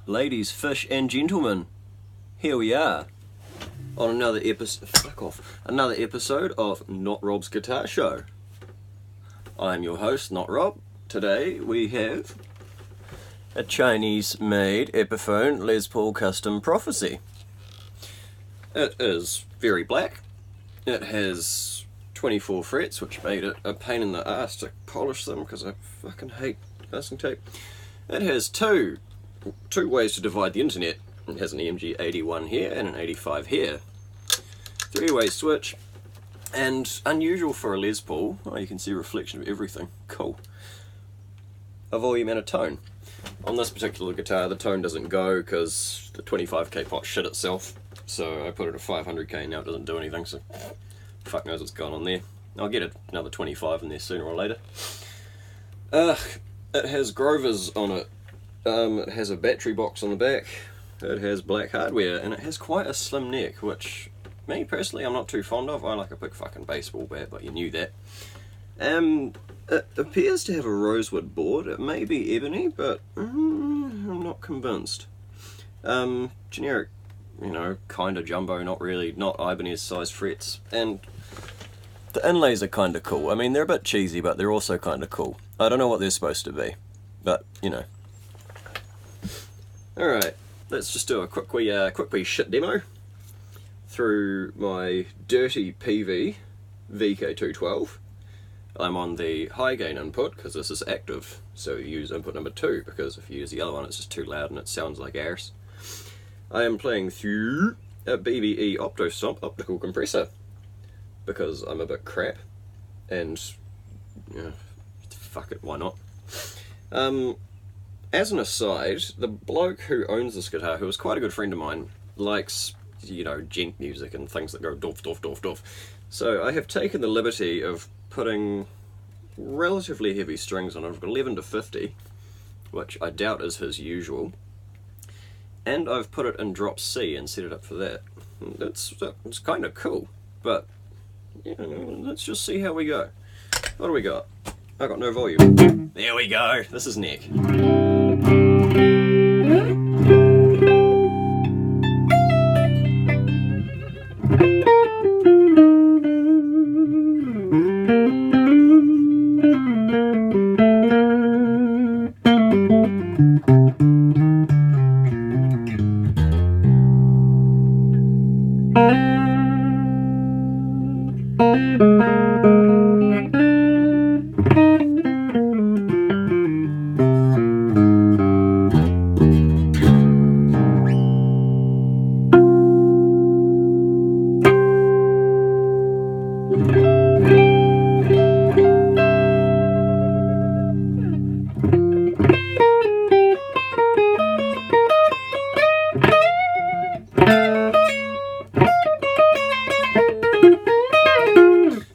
Ladies, fish and gentlemen, here we are on another episode of Not Rob's Guitar Show. I'm your host, Not Rob. Today we have a Chinese-made Epiphone Les Paul Custom Prophecy. It is very black. It has 24 frets, which made it a pain in the ass to polish them because I fucking hate masking tape. It has two ways to divide the internet. It has an EMG 81 here and an 85 here. Three-way switch, and unusual for a Les Paul. Oh, you can see a reflection of everything. Cool. A volume and a tone. On this particular guitar, the tone doesn't go because the 25k pot shit itself. So I put it at 500k, now it doesn't do anything, so fuck knows what's going on there. I'll get another 25 in there sooner or later. It has Grovers on it. It has a battery box on the back. It has black hardware, and it has quite a slim neck, which me personally I'm not too fond of. I like a big fucking baseball bat, but you knew that. It appears to have a rosewood board. It may be ebony, but I'm not convinced. Generic, kind of jumbo, not Ibanez sized frets, and the inlays are kind of cool. I mean, they're a bit cheesy, but they're also kind of cool. I don't know what they're supposed to be, but Alright, let's just do a quick wee shit demo through my dirty PV VK212. I'm on the high gain input because this is active, so you use input number 2, because if you use the other one it's just too loud and it sounds like arse. I am playing through a BBE Optostomp optical compressor because I'm a bit crap, and fuck it, why not? As an aside, the bloke who owns this guitar, who is quite a good friend of mine, likes, djent music and things that go doof, doof, doof, doof. So I have taken the liberty of putting relatively heavy strings on it. I've got 11 to 50, which I doubt is his usual. And I've put it in drop C and set it up for that. It's kind of cool, but let's just see how we go. What do we got? I got no volume. There we go. This is neck.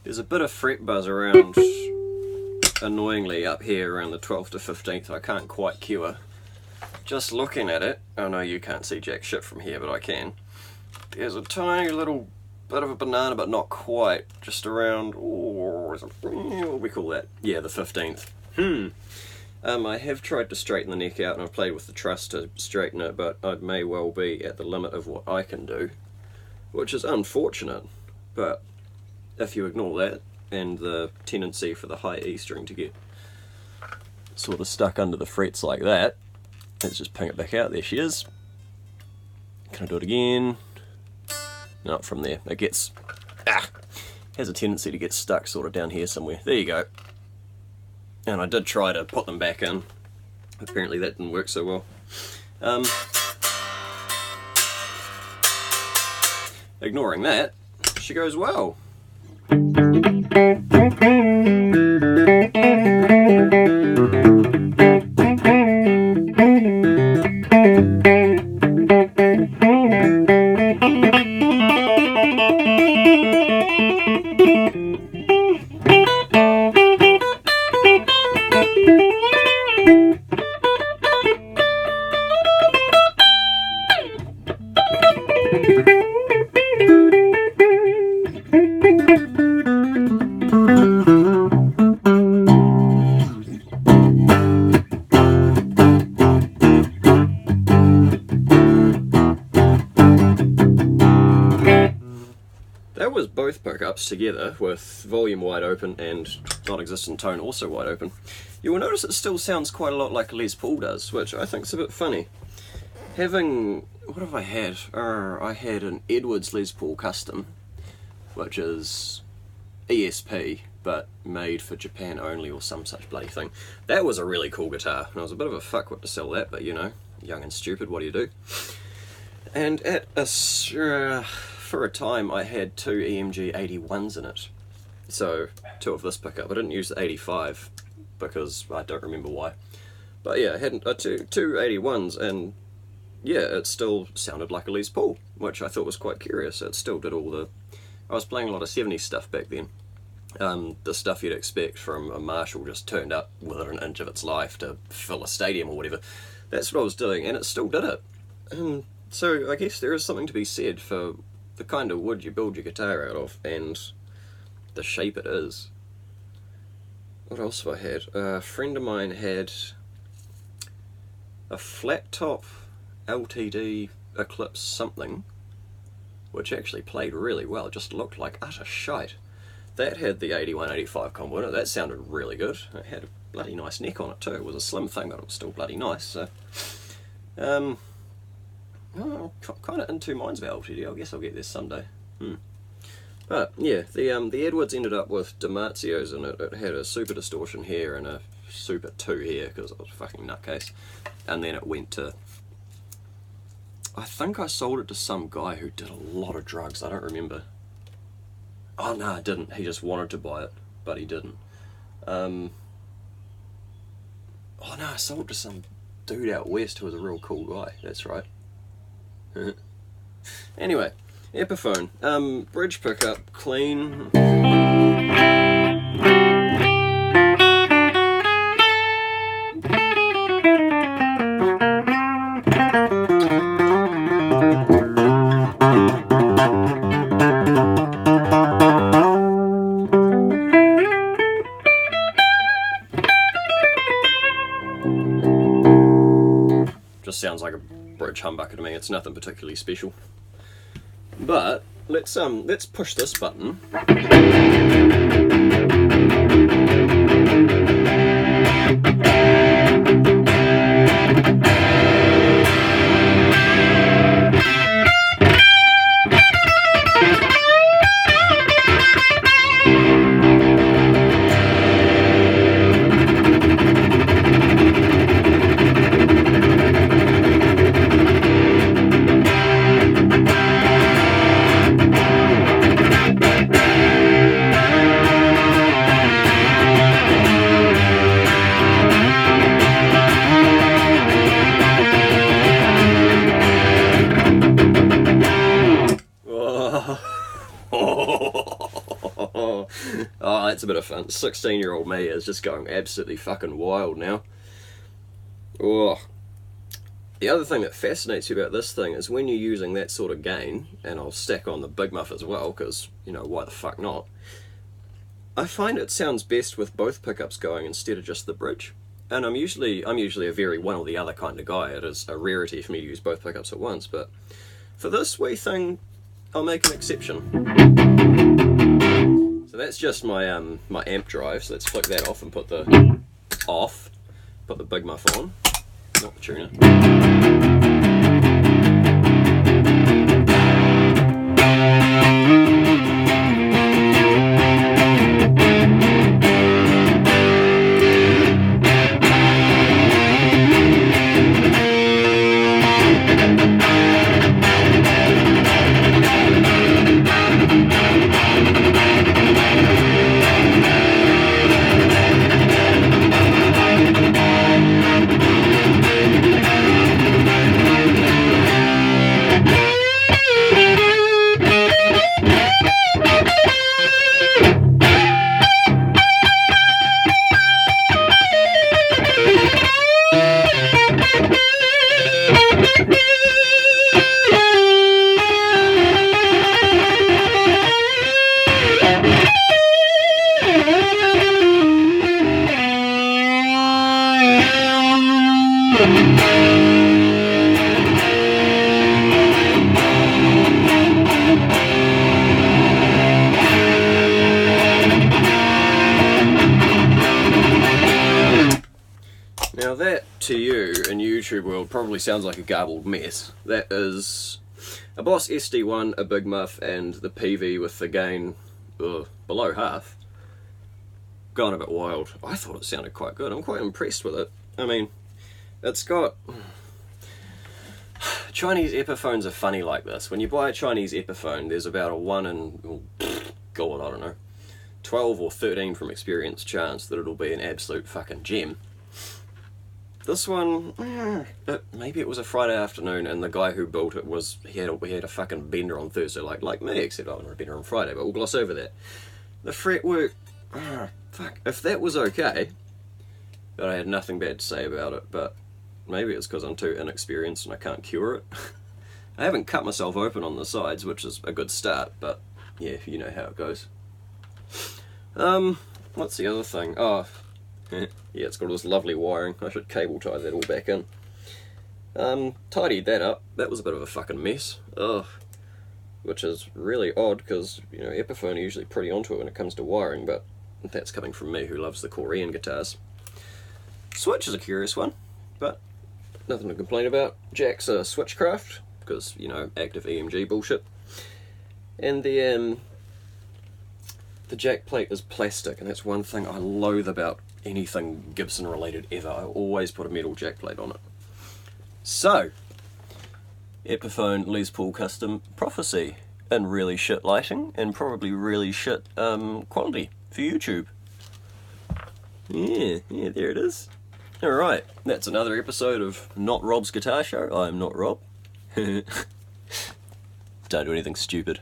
There's a bit of fret buzz around, annoyingly, up here around the 12th to 15th. I can't quite cure. Just looking at it, I know you can't see jack shit from here, but I can. There's a tiny little bit of a banana, but not quite. Just around, what do we call that? Yeah, the 15th. I have tried to straighten the neck out, and I've played with the truss to straighten it, but I may well be at the limit of what I can do, which is unfortunate, but if you ignore that, and the tendency for the high E string to get sort of stuck under the frets like that, let's just ping it back out. There she is. Can I do it again? Not from there. It gets, has a tendency to get stuck sort of down here somewhere. There you go. And I did try to put them back in. Apparently that didn't work so well. Ignoring that, she goes well. was both pickups together with volume wide open and non-existent tone also wide open, you will notice it still sounds quite a lot like a Les Paul does, which I think is a bit funny. Having, what have I had? I had an Edwards Les Paul Custom, which is ESP, but made for Japan only or some such bloody thing. That was a really cool guitar, and I was a bit of a fuckwit to sell that, but you know, young and stupid, what do you do? And at a, for a time I had two EMG 81s in it. So, two of this pickup. I didn't use the 85 because I don't remember why. But yeah, I had two 81s, and yeah, it still sounded like a Les Paul, which I thought was quite curious. It still did all the... I was playing a lot of 70s stuff back then. The stuff you'd expect from a Marshall just turned up within an inch of its life to fill a stadium or whatever. That's what I was doing, and it still did it. So I guess there is something to be said for the kind of wood you build your guitar out of, and the shape it is. What else have I had? A friend of mine had a flat top LTD Eclipse something, which actually played really well. It just looked like utter shite. That had the 81-85 combo in it. That sounded really good. It had a bloody nice neck on it too. It was a slim thing, but it was still bloody nice. So, I'm kind of in two minds about LTD. I guess I'll get this someday. But yeah, the Edwards ended up with Damazios in it. It had a super distortion here and a super 2 here because it was a fucking nutcase. And then it went to... I think I sold it to some guy who did a lot of drugs. I don't remember. Oh no, I didn't. He just wanted to buy it, but he didn't. Oh no, I sold it to some dude out west who was a real cool guy. That's right. Anyway, Epiphone. Bridge pickup, clean. Just sounds like a bridge humbucker to me. It's nothing particularly special. But let's push this button. Oh, that's a bit of fun. 16-year-old me is just going absolutely fucking wild now. Oh. The other thing that fascinates me about this thing is when you're using that sort of gain, and I'll stack on the big muff as well, because, you know, why the fuck not? I find it sounds best with both pickups going instead of just the bridge. And I'm usually a very one or the other kind of guy. It is a rarity for me to use both pickups at once, but for this wee thing, I'll make an exception. So that's just my my amp drive. So let's flick that off and put the big muff on, not the tuner. YouTube world probably sounds like a garbled mess. That is a Boss SD1, a Big Muff, and the PV with the gain below half. Gone a bit wild. I thought it sounded quite good. I'm quite impressed with it. I mean, it's got... Chinese Epiphones are funny like this. When you buy a Chinese Epiphone, there's about a 1 in, God, I don't know, 12 or 13 from experience chance that it'll be an absolute fucking gem. This one, maybe it was a Friday afternoon and the guy who built it was, he had a fucking bender on Thursday, like me, except I had a bender on Friday, but we'll gloss over that. The fretwork, fuck, if that was okay, but I had nothing bad to say about it, but maybe it's because I'm too inexperienced and I can't cure it. I haven't cut myself open on the sides, which is a good start, but yeah, you know how it goes. What's the other thing? Oh, yeah, it's got all this lovely wiring. I should cable tie that all back in. Tidied that up. That was a bit of a fucking mess. Ugh. Which is really odd because, you know, Epiphone are usually pretty onto it when it comes to wiring, but that's coming from me who loves the Korean guitars. Switch is a curious one, but nothing to complain about. Jack's a Switchcraft because, you know, active EMG bullshit. And the jack plate is plastic, and that's one thing I loathe about anything Gibson related ever. I always put a metal jack plate on it. So, Epiphone Les Paul Custom Prophecy in really shit lighting and probably really shit quality for YouTube. Yeah, there it is. Alright, that's another episode of Not Rob's Guitar Show. I'm not Rob. Don't do anything stupid.